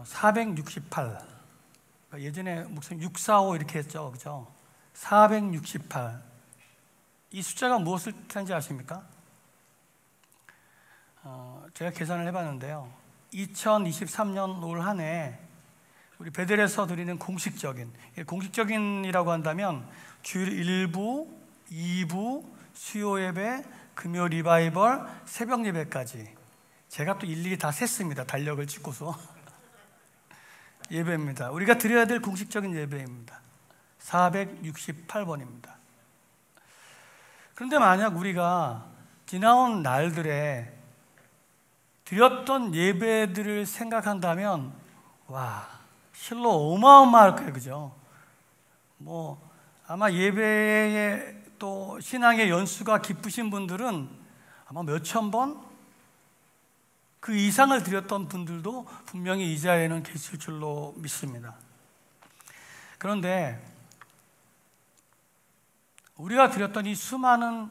468. 예전에 목사님 645 이렇게 했죠, 그죠? 468. 이 숫자가 무엇을 뜻하는지 아십니까? 제가 계산을 해봤는데요. 2023년 올 한 해 우리 베델에서 드리는 공식적인이라고 한다면 주일 1부, 2부, 수요 예배, 금요 리바이벌, 새벽 예배까지 제가 또 일일이 다 셌습니다. 달력을 찍고서 예배입니다. 우리가 드려야 될 공식적인 예배입니다. 468번입니다. 그런데 만약 우리가 지나온 날들에 드렸던 예배들을 생각한다면 와, 실로 어마어마할 거예요, 그죠? 아마 예배에 또 신앙의 연수가 깊으신 분들은 아마 몇천 번 그 이상을 드렸던 분들도 분명히 이 자리에는 계실 줄로 믿습니다. 그런데 우리가 드렸던 이 수많은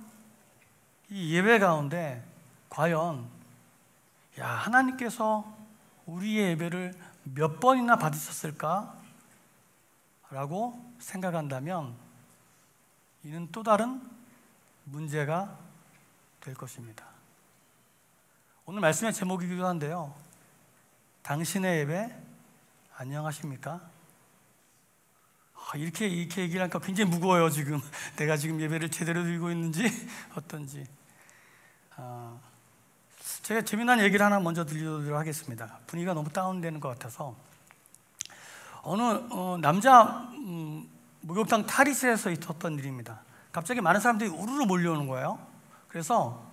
이 예배 가운데 과연 하나님께서 우리의 예배를 몇 번이나 받으셨을까? 라고 생각한다면 이는 또 다른 문제가 될 것입니다. 오늘 말씀의 제목이기도 한데요. 당신의 예배 안녕하십니까? 이렇게 얘기를 하니까 굉장히 무거워요, 지금. 내가 지금 예배를 제대로 드리고 있는지 어떤지. 제가 재미난 얘기를 하나 먼저 들려드리도록 하겠습니다. 분위기가 너무 다운되는 것 같아서. 어느 남자 목욕탕 탈의실에서 있었던 일입니다. 갑자기 많은 사람들이 우르르 몰려오는 거예요. 그래서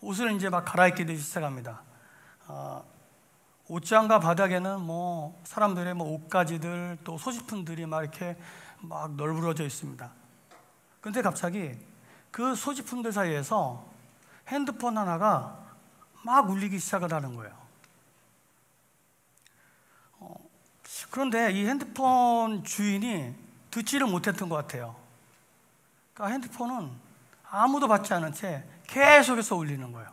옷을 이제 막 갈아입기 시작합니다. 옷장과 바닥에는 사람들의 옷가지들 또 소지품들이 막 이렇게 막 널브러져 있습니다. 그런데 갑자기 그 소지품들 사이에서 핸드폰 하나가 막 울리기 시작을 하는 거예요. 그런데 이 핸드폰 주인이 듣지를 못했던 것 같아요. 그러니까 핸드폰은 아무도 받지 않은 채 계속해서 울리는 거예요.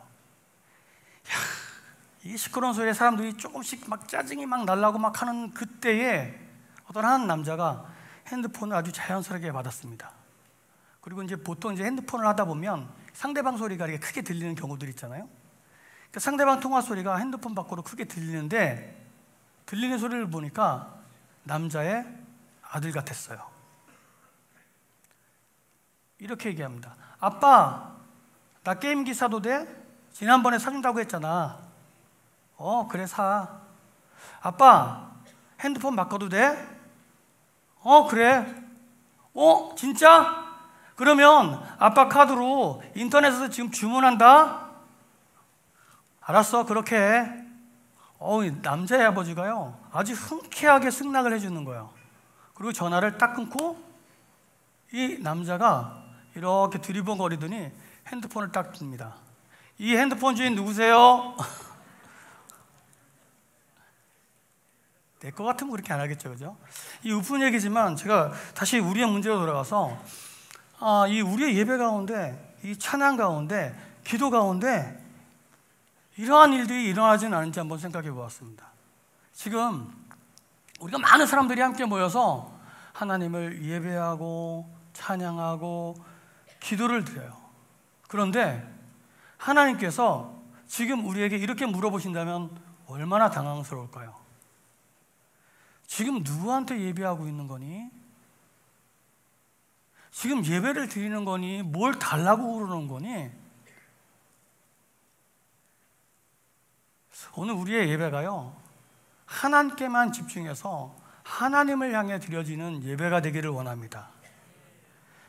이 시끄러운 소리에 사람들이 조금씩 막 짜증이 막 날라고 막 하는 그때에 어떤 한 남자가 핸드폰을 아주 자연스럽게 받았습니다. 그리고 이제 보통 이제 핸드폰을 하다 보면 상대방 소리가 이렇게 크게 들리는 경우들 있잖아요. 그러니까 상대방 통화 소리가 핸드폰 밖으로 크게 들리는데 들리는 소리를 보니까 남자의 아들 같았어요. 이렇게 얘기합니다. 아빠, 나 게임기 사도 돼? 지난번에 사준다고 했잖아. 그래 사. 아빠, 핸드폰 바꿔도 돼? 그래. 진짜? 그러면 아빠 카드로 인터넷에서 지금 주문한다? 알았어, 그렇게 해. 남자의 아버지가요 아주 흔쾌하게 승낙을 해주는 거예요. 그리고 전화를 딱 끊고 이 남자가 이렇게 두리번거리더니 핸드폰을 딱 듭니다. 이 핸드폰 주인 누구세요? 내 거 같으면 그렇게 안 하겠죠, 그죠? 이 우픈 얘기지만 제가 다시 우리의 문제로 돌아가서 이 우리의 예배 가운데, 이 찬양 가운데, 기도 가운데 이러한 일들이 일어나지는 않은지 한번 생각해 보았습니다. 지금 우리가 많은 사람들이 함께 모여서 하나님을 예배하고 찬양하고 기도를 드려요. 그런데 하나님께서 지금 우리에게 이렇게 물어보신다면 얼마나 당황스러울까요? 지금 누구한테 예배하고 있는 거니? 지금 예배를 드리는 거니? 뭘 달라고 그러는 거니? 오늘 우리의 예배가요 하나님께만 집중해서 하나님을 향해 드려지는 예배가 되기를 원합니다.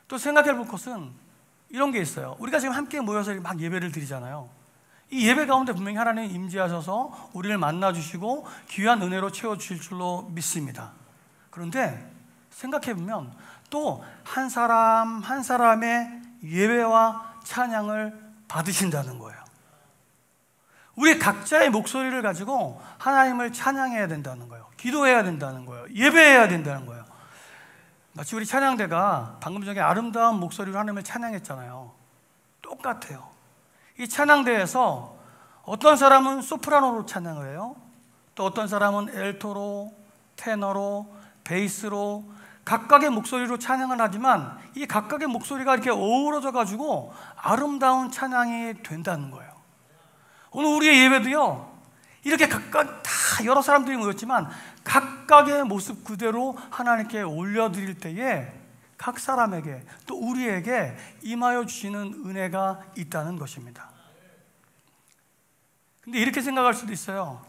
또 생각해 볼 것은 이런 게 있어요. 우리가 지금 함께 모여서 막 예배를 드리잖아요. 이 예배 가운데 분명히 하나님이 임재하셔서 우리를 만나주시고 귀한 은혜로 채워주실 줄로 믿습니다. 그런데 생각해 보면 또 한 사람 한 사람의 예배와 찬양을 받으신다는 거예요. 우리 각자의 목소리를 가지고 하나님을 찬양해야 된다는 거예요. 기도해야 된다는 거예요. 예배해야 된다는 거예요. 마치 우리 찬양대가 방금 전에 아름다운 목소리로 하나님을 찬양했잖아요. 똑같아요. 이 찬양대에서 어떤 사람은 소프라노로 찬양을 해요. 또 어떤 사람은 엘토로, 테너로, 베이스로 각각의 목소리로 찬양을 하지만 이 각각의 목소리가 이렇게 어우러져 가지고 아름다운 찬양이 된다는 거예요. 오늘 우리의 예배도요, 이렇게 각각 다 여러 사람들이 모였지만 각각의 모습 그대로 하나님께 올려드릴 때에 각 사람에게 또 우리에게 임하여 주시는 은혜가 있다는 것입니다. 근데 이렇게 생각할 수도 있어요.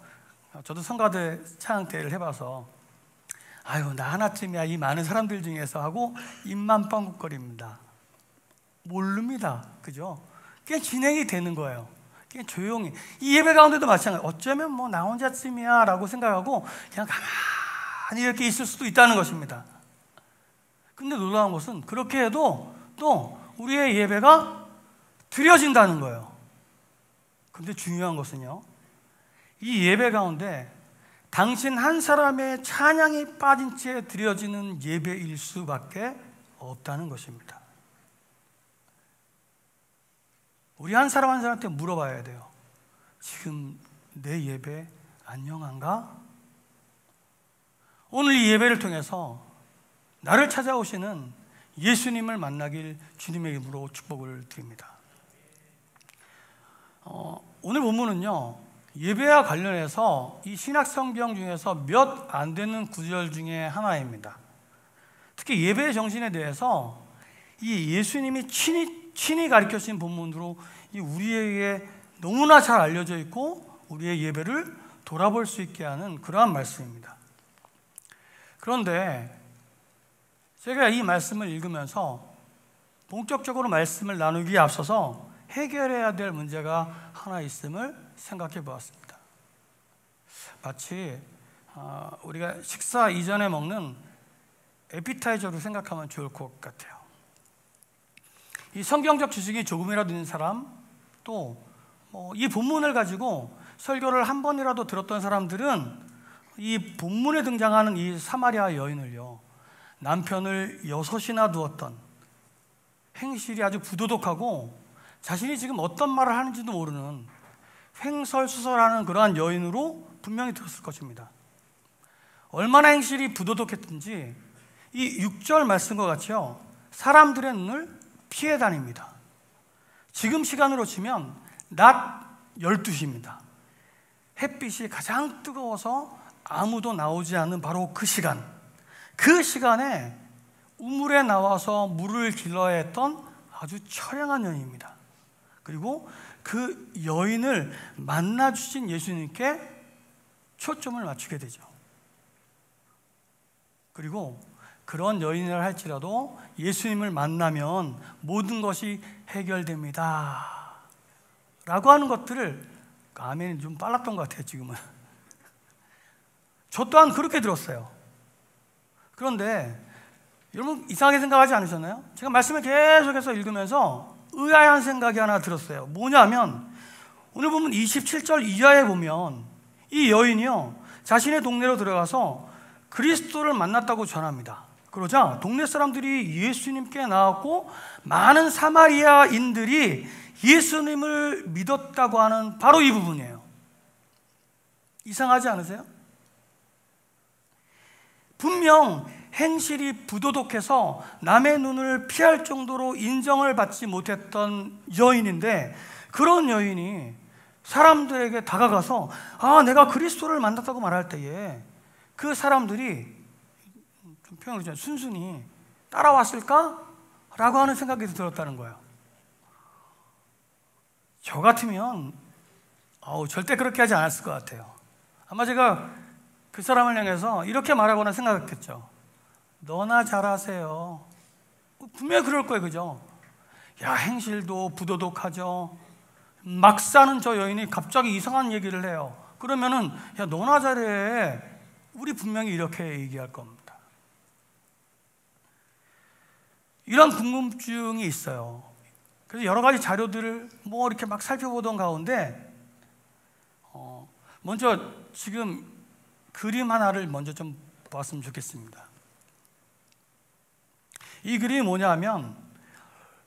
저도 성가대 찬양대회를 해봐서 아유, 나 하나쯤이야 이 많은 사람들 중에서 하고 입만 뻥긋거립니다. 모릅니다. 그죠? 그냥 진행이 되는 거예요. 그냥 조용히. 이 예배 가운데도 마찬가지. 어쩌면 뭐 나 혼자쯤이야 라고 생각하고 그냥 가만히 이렇게 있을 수도 있다는 것입니다. 근데 놀라운 것은 그렇게 해도 또 우리의 예배가 드려진다는 거예요. 근데 중요한 것은요, 이 예배 가운데 당신 한 사람의 찬양이 빠진 채 드려지는 예배일 수밖에 없다는 것입니다. 우리 한 사람 한 사람한테 물어봐야 돼요. 지금 내 예배 안녕한가? 오늘 이 예배를 통해서 나를 찾아오시는 예수님을 만나길 주님의 이름으로 축복을 드립니다. 오늘 본문은요, 예배와 관련해서 이 신약성경 중에서 몇 안 되는 구절 중에 하나입니다. 특히 예배의 정신에 대해서 이 예수님이 친히 가르쳐 주신 본문으로 우리에게 너무나 잘 알려져 있고 우리의 예배를 돌아볼 수 있게 하는 그러한 말씀입니다. 그런데 제가 이 말씀을 읽으면서 본격적으로 말씀을 나누기에 앞서서 해결해야 될 문제가 하나 있음을 생각해 보았습니다. 마치 우리가 식사 이전에 먹는 에피타이저로 생각하면 좋을 것 같아요. 이 성경적 지식이 조금이라도 있는 사람, 또 이 본문을 가지고 설교를 한 번이라도 들었던 사람들은 이 본문에 등장하는 이 사마리아 여인을요, 남편을 6이나 두었던 행실이 아주 부도덕하고 자신이 지금 어떤 말을 하는지도 모르는 횡설수설하는 그러한 여인으로 분명히 들었을 것입니다. 얼마나 행실이 부도덕했든지 이 6절 말씀과 같이요, 사람들의 눈을 피해 다닙니다. 지금 시간으로 치면 낮 12시입니다. 햇빛이 가장 뜨거워서 아무도 나오지 않는 바로 그 시간, 그 시간에 우물에 나와서 물을 길러야 했던 아주 처량한 여인입니다. 그리고 그 여인을 만나주신 예수님께 초점을 맞추게 되죠. 그리고 그런 여인이라 할지라도 예수님을 만나면 모든 것이 해결됩니다 라고 하는 것들을, 아멘이 좀 빨랐던 것 같아요 지금은. 저 또한 그렇게 들었어요. 그런데 여러분 이상하게 생각하지 않으셨나요? 제가 말씀을 계속해서 읽으면서 의아한 생각이 하나 들었어요. 뭐냐면 오늘 보면 27절 이하에 보면 이 여인이요, 자신의 동네로 들어가서 그리스도를 만났다고 전합니다. 그러자 동네 사람들이 예수님께 나왔고 많은 사마리아인들이 예수님을 믿었다고 하는 바로 이 부분이에요. 이상하지 않으세요? 분명 행실이 부도덕해서 남의 눈을 피할 정도로 인정을 받지 못했던 여인인데, 그런 여인이 사람들에게 다가가서 내가 그리스도를 만났다고 말할 때에 그 사람들이 좀 표현을 좀 순순히 따라왔을까? 라고 하는 생각이 들었다는 거예요. 저 같으면 절대 그렇게 하지 않았을 것 같아요. 아마 제가 그 사람을 향해서 이렇게 말하거나 생각했겠죠. 너나 잘하세요. 분명히 그럴 거예요, 그죠? 야, 행실도 부도덕하죠. 막 사는 저 여인이 갑자기 이상한 얘기를 해요. 그러면은 야, 너나 잘해. 우리 분명히 이렇게 얘기할 겁니다. 이런 궁금증이 있어요. 그래서 여러 가지 자료들을 이렇게 막 살펴보던 가운데 먼저 지금 그림 하나를 먼저 좀 보았으면 좋겠습니다. 이 그림이 뭐냐면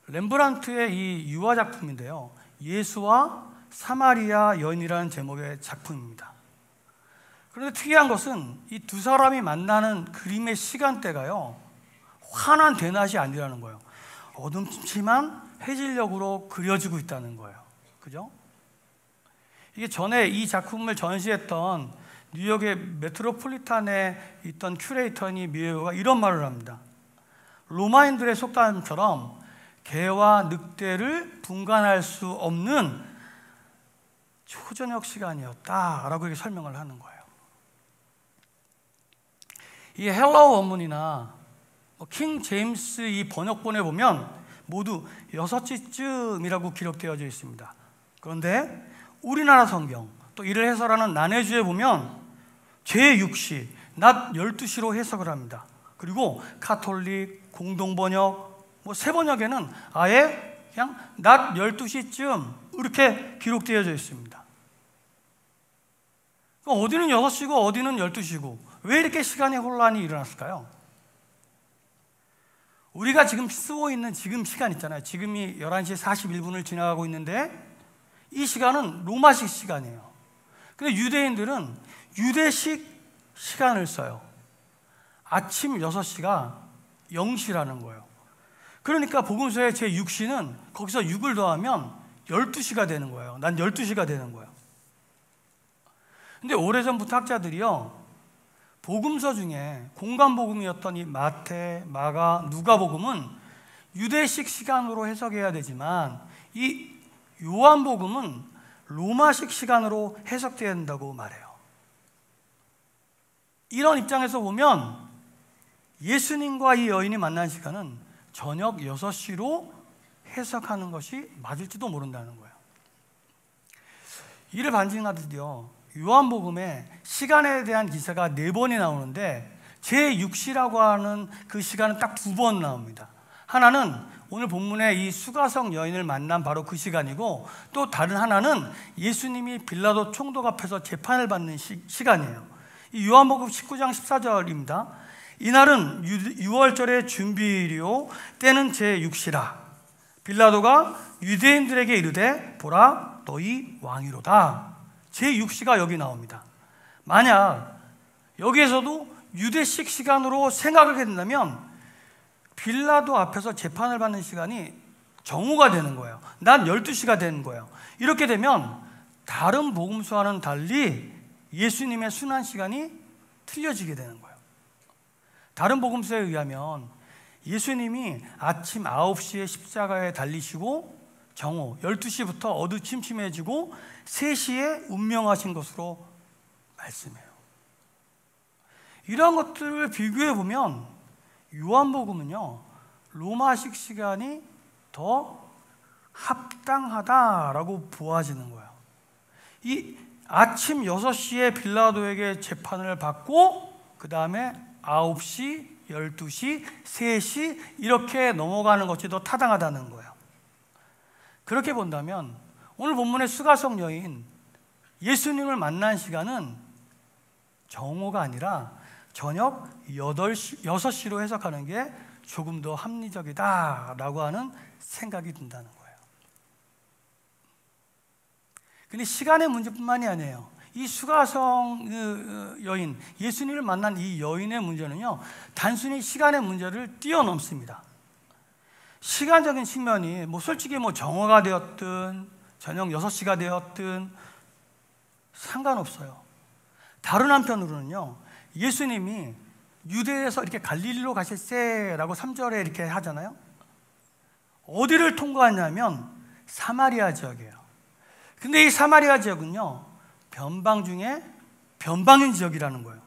렘브란트의 이 유화 작품인데요, 예수와 사마리아 여인이라는 제목의 작품입니다. 그런데 특이한 것은 이 두 사람이 만나는 그림의 시간대가요, 환한 대낮이 아니라는 거예요. 어둠침침한 해질녘으로 그려지고 있다는 거예요. 그죠? 이게 전에 이 작품을 전시했던 뉴욕의 메트로폴리탄에 있던 큐레이터니 미에어가 이런 말을 합니다. 로마인들의 속담처럼 개와 늑대를 분간할 수 없는 초저녁 시간이었다라고 이렇게 설명을 하는 거예요. 이 헬라어 원문이나 킹 제임스 이 번역본에 보면 모두 6시쯤이라고 기록되어져 있습니다. 그런데 우리나라 성경 또 이를 해설하는 난해주에 보면 제6시 낮 12시로 해석을 합니다. 그리고 카톨릭, 공동번역, 새 번역에는 아예 그냥 낮 12시쯤 이렇게 기록되어져 있습니다. 어디는 6시고 어디는 12시고 왜 이렇게 시간의 혼란이 일어났을까요? 우리가 지금 쓰고 있는 지금 시간 있잖아요. 지금이 11시 41분을 지나가고 있는데 이 시간은 로마식 시간이에요. 근데 유대인들은 유대식 시간을 써요. 아침 6시가 0시라는 거예요. 그러니까 복음서의 제6시는 거기서 6을 더하면 12시가 되는 거예요. 난 12시가 되는 거예요. 근데 오래전부터 학자들이요, 복음서 중에 공간복음이었던 이 마태, 마가, 누가복음은 유대식 시간으로 해석해야 되지만 이 요한복음은 로마식 시간으로 해석돼야 된다고 말해요. 이런 입장에서 보면 예수님과 이 여인이 만난 시간은 저녁 6시로 해석하는 것이 맞을지도 모른다는 거예요. 이를 반증하듯이요, 요한복음에 시간에 대한 기사가 4번이 나오는데 제6시라고 하는 그 시간은 딱 2번 나옵니다. 하나는 오늘 본문의 이 수가성 여인을 만난 바로 그 시간이고, 또 다른 하나는 예수님이 빌라도 총독 앞에서 재판을 받는 시간이에요. 이 요한복음 19장 14절입니다. 이날은 유월절의 준비일이요 때는 제6시라. 빌라도가 유대인들에게 이르되 보라 너희 왕이로다. 제6시가 여기 나옵니다. 만약 여기에서도 유대식 시간으로 생각하게 된다면 빌라도 앞에서 재판을 받는 시간이 정오가 되는 거예요. 난 12시가 되는 거예요. 이렇게 되면 다른 복음서와는 달리 예수님의 순환 시간이 틀려지게 되는 거예요. 다른 복음서에 의하면 예수님이 아침 9시에 십자가에 달리시고 정오 12시부터 어두침침해지고 3시에 운명하신 것으로 말씀해요. 이러한 것들을 비교해 보면 요한복음은요, 로마식 시간이 더 합당하다라고 보아지는 거예요. 이 아침 6시에 빌라도에게 재판을 받고 그 다음에 9시, 12시, 3시 이렇게 넘어가는 것이 더 타당하다는 거예요. 그렇게 본다면 오늘 본문의 수가성 여인, 예수님을 만난 시간은 정오가 아니라 저녁 6시로 해석하는 게 조금 더 합리적이다라고 하는 생각이 든다는 거예요. 근데 시간의 문제뿐만이 아니에요. 이 수가성 여인, 예수님을 만난 이 여인의 문제는요, 단순히 시간의 문제를 뛰어넘습니다. 시간적인 측면이 솔직히 정오가 되었든 저녁 6시가 되었든 상관없어요. 다른 한편으로는요, 예수님이 유대에서 이렇게 갈릴리로 가실세라고 3절에 이렇게 하잖아요. 어디를 통과하냐면 사마리아 지역이에요. 근데 이 사마리아 지역은요, 변방 중에 변방인 지역이라는 거예요.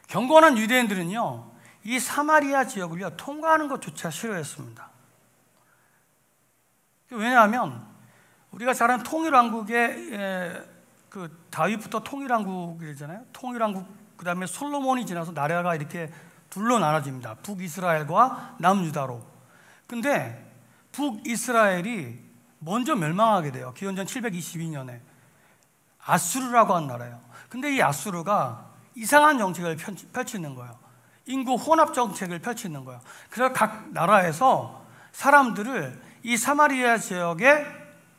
경건한 유대인들은요, 이 사마리아 지역을요 통과하는 것조차 싫어했습니다. 왜냐하면 우리가 잘 아는 통일왕국의 그 다윗부터 통일왕국이잖아요. 통일왕국 그 다음에 솔로몬이 지나서 나라가 이렇게 둘로 나눠집니다. 북이스라엘과 남유다로. 근데 북이스라엘이 먼저 멸망하게 돼요. 기원전 722년에 아수르라고 하는 나라예요. 근데 이 아수르가 이상한 정책을 펼치는 거예요. 인구 혼합 정책을 펼치는 거예요. 그래서 각 나라에서 사람들을 이 사마리아 지역에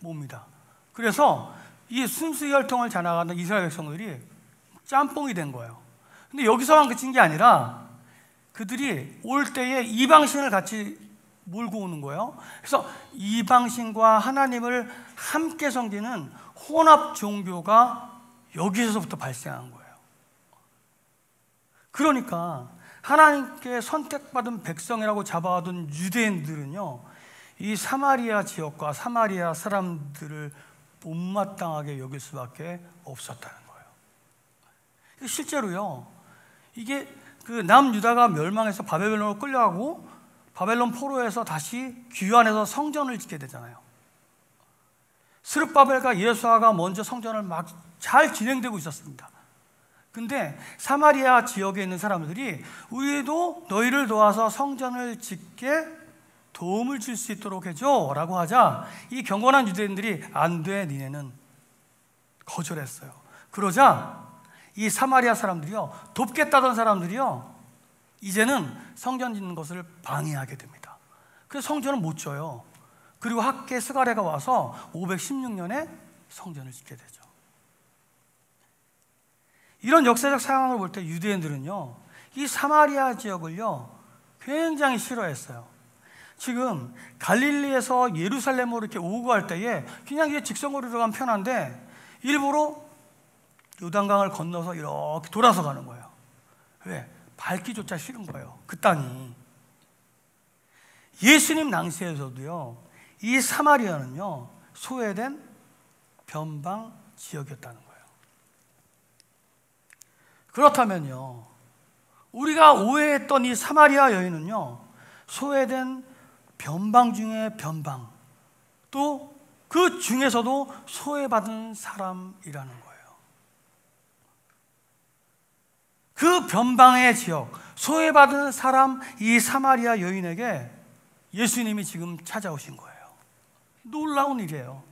몹니다. 그래서 이 순수 혈통을 자랑하는 이스라엘 백성들이 짬뽕이 된 거예요. 근데 여기서만 그친 게 아니라 그들이 올 때에 이방신을 같이 몰고 오는 거예요. 그래서 이방신과 하나님을 함께 섬기는 혼합 종교가 여기서부터 발생한 거예요. 그러니까 하나님께 선택받은 백성이라고 잡아둔 유대인들은요, 이 사마리아 지역과 사마리아 사람들을 못마땅하게 여길 수밖에 없었다는 거예요. 실제로요, 이게 그 남유다가 멸망해서 바벨론으로 끌려가고 바벨론 포로에서 다시 귀환해서 성전을 짓게 되잖아요. 스룹바벨과 예수아가 먼저 성전을 막 잘 진행되고 있었습니다. 근데 사마리아 지역에 있는 사람들이 우리도 너희를 도와서 성전을 짓게 도움을 줄 수 있도록 해줘 라고 하자 이 경건한 유대인들이 안 돼, 니네는 거절했어요. 그러자 이 사마리아 사람들이요, 돕겠다던 사람들이요, 이제는 성전 짓는 것을 방해하게 됩니다. 그래서 성전을 못 져요. 그리고 학계 스가랴가 와서 516년에 성전을 짓게 되죠. 이런 역사적 상황을 볼 때 유대인들은요, 이 사마리아 지역을요 굉장히 싫어했어요. 지금 갈릴리에서 예루살렘으로 이렇게 오고 갈 때에 그냥 이게 직선거리로 가면 편한데 일부러 요단강을 건너서 이렇게 돌아서 가는 거예요. 왜? 밟기조차 싫은 거예요, 그 땅이. 예수님 당시에서도요, 이 사마리아는요 소외된 변방 지역이었다는 거예요. 그렇다면요, 우리가 오해했던 이 사마리아 여인은요 소외된 변방 중에 변방, 또 그 중에서도 소외받은 사람이라는 거예요. 그 변방의 지역, 소외받은 사람, 이 사마리아 여인에게 예수님이 지금 찾아오신 거예요. 놀라운 일이에요.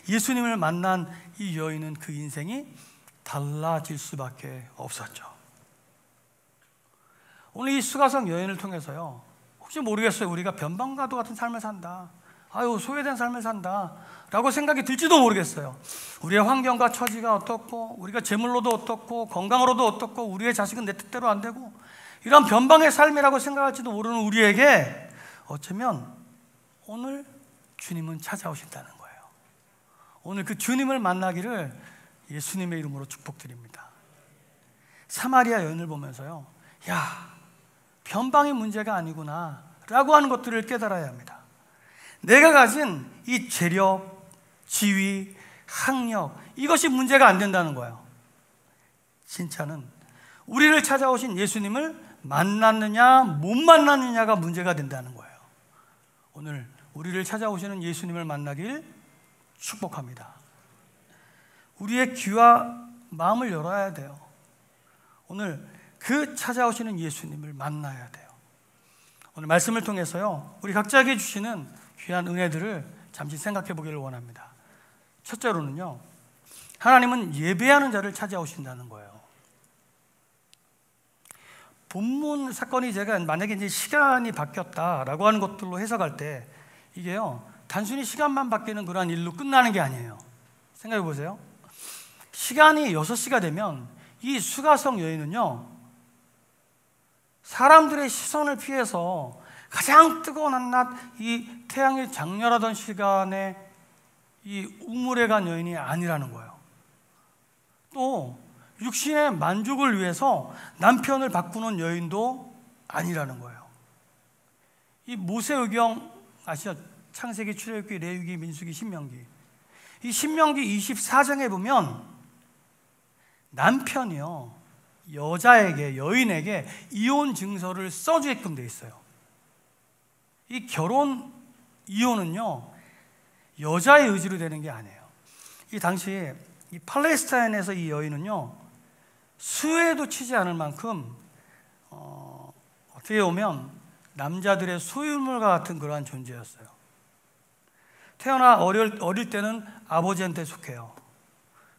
예수님을 만난 이 여인은 그 인생이 달라질 수밖에 없었죠. 오늘 이 수가성 여인을 통해서요, 혹시 모르겠어요, 우리가 변방과도 같은 삶을 산다, 아유 소외된 삶을 산다 라고 생각이 들지도 모르겠어요. 우리의 환경과 처지가 어떻고, 우리가 재물로도 어떻고, 건강으로도 어떻고, 우리의 자식은 내 뜻대로 안 되고, 이런 변방의 삶이라고 생각할지도 모르는 우리에게 어쩌면 오늘 주님은 찾아오신다는 거예요. 오늘 그 주님을 만나기를 예수님의 이름으로 축복드립니다. 사마리아 여인을 보면서요, 야, 변방이 문제가 아니구나 라고 하는 것들을 깨달아야 합니다. 내가 가진 이 재력, 지위, 학력, 이것이 문제가 안 된다는 거예요. 진짜는 우리를 찾아오신 예수님을 만났느냐 못 만났느냐가 문제가 된다는 거예요. 오늘 우리를 찾아오시는 예수님을 만나길 축복합니다. 우리의 귀와 마음을 열어야 돼요. 오늘 그 찾아오시는 예수님을 만나야 돼요. 오늘 말씀을 통해서요, 우리 각자에게 주시는 귀한 은혜들을 잠시 생각해 보기를 원합니다. 첫째로는요, 하나님은 예배하는 자를 찾아오신다는 거예요. 본문 사건이 제가 만약에 이제 시간이 바뀌었다라고 하는 것들로 해석할 때 이게요, 단순히 시간만 바뀌는 그러한 일로 끝나는 게 아니에요. 생각해 보세요. 시간이 6시가 되면 이 수가성 여인은요, 사람들의 시선을 피해서 가장 뜨거운 한낮, 이 태양이 장렬하던 시간에 이 우물에 간 여인이 아니라는 거예요. 또 육신의 만족을 위해서 남편을 바꾸는 여인도 아니라는 거예요. 이 모세의경 아시죠? 창세기, 출애굽기, 레위기, 민수기, 신명기. 이 신명기 24장에 보면 남편이요, 여자에게, 여인에게 이혼 증서를 써주게끔 돼 있어요. 이 결혼 이혼은요, 여자의 의지로 되는 게 아니에요. 이 당시 이 팔레스타인에서 이 여인은요, 수혜도 치지 않을 만큼 어떻게 보면 남자들의 소유물과 같은 그러한 존재였어요. 태어나 어릴 때는 아버지한테 속해요.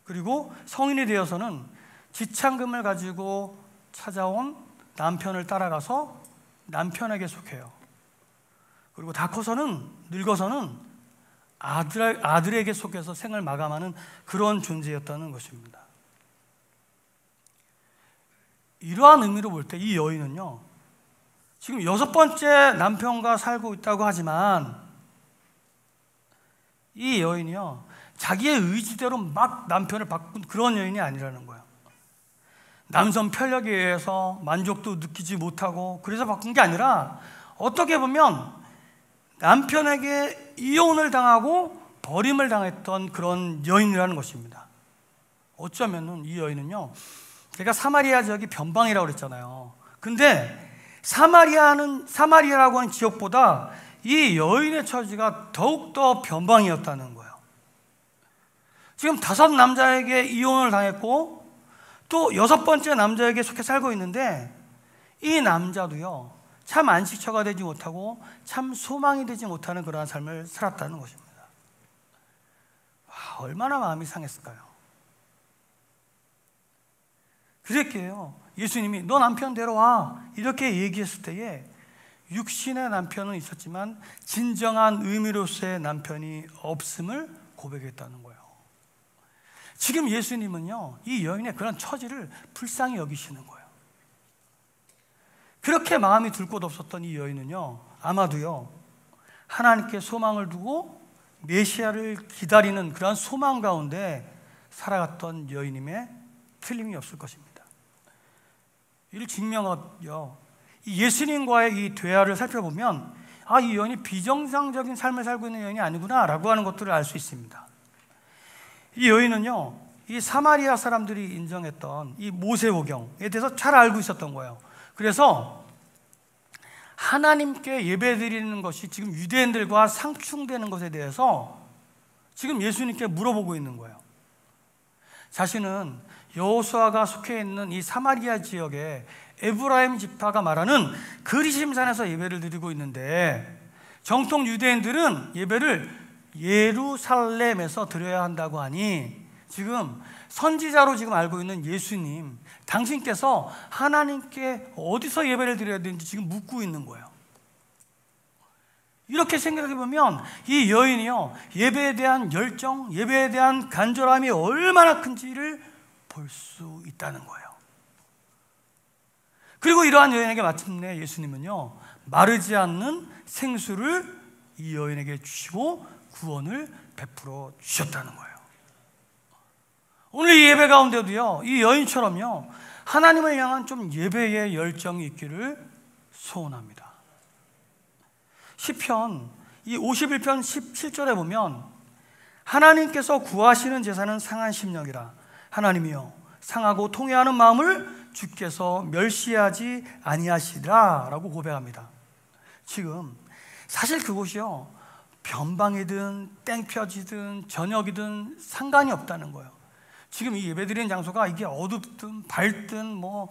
그리고 성인이 되어서는 지참금을 가지고 찾아온 남편을 따라가서 남편에게 속해요. 그리고 다 커서는, 늙어서는 아들에게 속해서 생을 마감하는 그런 존재였다는 것입니다. 이러한 의미로 볼 때 이 여인은요, 지금 6번째 남편과 살고 있다고 하지만 이 여인이요, 자기의 의지대로 막 남편을 바꾼 그런 여인이 아니라는 거예요. 남성 편력에 의해서 만족도 느끼지 못하고 그래서 바꾼 게 아니라, 어떻게 보면 남편에게 이혼을 당하고 버림을 당했던 그런 여인이라는 것입니다. 어쩌면은 이 여인은요, 제가 사마리아 지역이 변방이라고 그랬잖아요. 근데 사마리아라고 하는 지역보다 이 여인의 처지가 더욱더 변방이었다는 거예요. 지금 5 남자에게 이혼을 당했고 또 6번째 남자에게 속해 살고 있는데, 이 남자도요, 참 안식처가 되지 못하고 참 소망이 되지 못하는 그러한 삶을 살았다는 것입니다. 와, 얼마나 마음이 상했을까요? 그랬게요, 예수님이 너 남편 데려와 이렇게 얘기했을 때에 육신의 남편은 있었지만 진정한 의미로서의 남편이 없음을 고백했다는 거예요. 지금 예수님은요, 이 여인의 그런 처지를 불쌍히 여기시는 거예요. 그렇게 마음이 둘 곳 없었던 이 여인은요, 아마도요, 하나님께 소망을 두고 메시아를 기다리는 그런 소망 가운데 살아갔던 여인임에 틀림이 없을 것입니다. 이를 증명하여 이 예수님과의 이 대화를 살펴보면, 아, 이 여인이 비정상적인 삶을 살고 있는 여인이 아니구나 라고 하는 것들을 알 수 있습니다. 이 여인은요, 이 사마리아 사람들이 인정했던 이 모세오경에 대해서 잘 알고 있었던 거예요. 그래서 하나님께 예배드리는 것이 지금 유대인들과 상충되는 것에 대해서 지금 예수님께 물어보고 있는 거예요. 자신은 여호수아가 속해 있는 이 사마리아 지역에 에브라임 지파가 말하는 그리심산에서 예배를 드리고 있는데, 정통 유대인들은 예배를 예루살렘에서 드려야 한다고 하니, 지금 선지자로 지금 알고 있는 예수님, 당신께서 하나님께 어디서 예배를 드려야 되는지 지금 묻고 있는 거예요. 이렇게 생각해 보면 이 여인이요, 예배에 대한 열정, 예배에 대한 간절함이 얼마나 큰지를 볼 수 있다는 거예요. 그리고 이러한 여인에게 마침내 예수님은요, 마르지 않는 생수를 이 여인에게 주시고 구원을 베풀어 주셨다는 거예요. 오늘 이 예배 가운데도요, 이 여인처럼요, 하나님을 향한 좀 예배의 열정이 있기를 소원합니다. 시편 이 51편 17절에 보면, 하나님께서 구하시는 제사는 상한 심령이라, 하나님이여 상하고 통회하는 마음을 주께서 멸시하지 아니하시리라 라고 고백합니다. 지금 사실 그곳이요, 변방이든 땡볕이든 저녁이든 상관이 없다는 거예요. 지금 이 예배드리는 장소가 이게 어둡든 밝든 뭐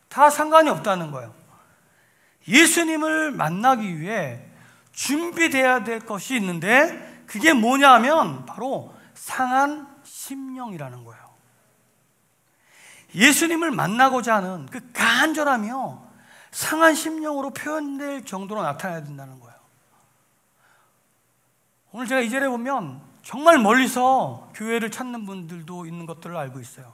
다 상관이 없다는 거예요. 예수님을 만나기 위해 준비돼야 될 것이 있는데, 그게 뭐냐 하면 바로 상한 심령이라는 거예요. 예수님을 만나고자 하는 그 간절함이요, 상한 심령으로 표현될 정도로 나타나야 된다는 거예요. 오늘 제가 이 절에 보면 정말 멀리서 교회를 찾는 분들도 있는 것들을 알고 있어요.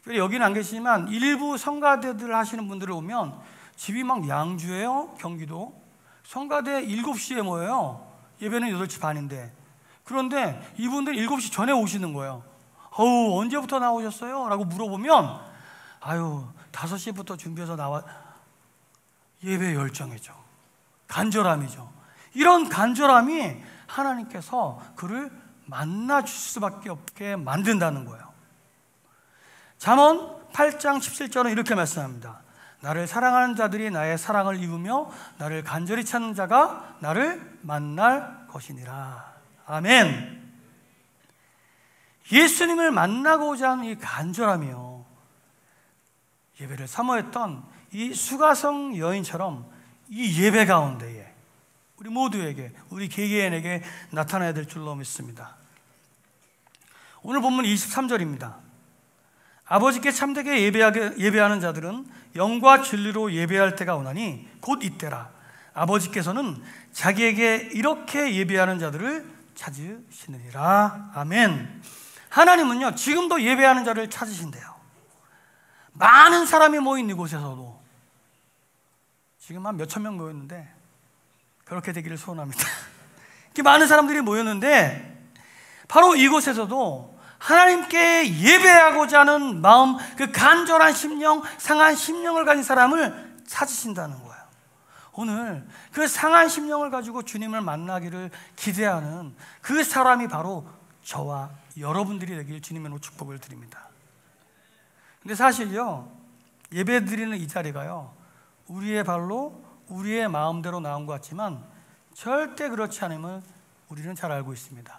여기는 안 계시지만 일부 성가대들 하시는 분들을 보면 집이 막 양주예요. 경기도 성가대 7시에 모여요. 예배는 8시 반인데, 그런데 이분들 7시 전에 오시는 거예요. 언제부터 나오셨어요? 라고 물어보면 5시부터 준비해서 나와. 예배 열정이죠. 간절함이죠. 이런 간절함이 하나님께서 그를 만나 주실 수밖에 없게 만든다는 거예요. 잠언 8장 17절은 이렇게 말씀합니다. 나를 사랑하는 자들이 나의 사랑을 입으며 나를 간절히 찾는 자가 나를 만날 것이니라. 아멘. 예수님을 만나고자 하는 이 간절함이요, 예배를 사모했던 이 수가성 여인처럼 이 예배 가운데에 우리 모두에게, 우리 개개인에게 나타나야 될 줄로 믿습니다. 오늘 본문 23절입니다. 아버지께 참되게 예배하는 자들은 영과 진리로 예배할 때가 오나니 곧 이때라. 아버지께서는 자기에게 이렇게 예배하는 자들을 찾으시느니라. 아멘. 하나님은요, 지금도 예배하는 자를 찾으신대요. 많은 사람이 모인 이곳에서도 지금 한 몇천 명 모였는데 그렇게 되기를 소원합니다. 이렇게 많은 사람들이 모였는데 바로 이곳에서도 하나님께 예배하고자 하는 마음, 그 간절한 심령, 상한 심령을 가진 사람을 찾으신다는 거예요. 오늘 그 상한 심령을 가지고 주님을 만나기를 기대하는 그 사람이 바로 저와 여러분들이 되길 주님의 축복을 드립니다. 근데 사실요, 예배 드리는 이 자리가요, 우리의 발로 우리의 마음대로 나온 것 같지만 절대 그렇지 않음을 우리는 잘 알고 있습니다.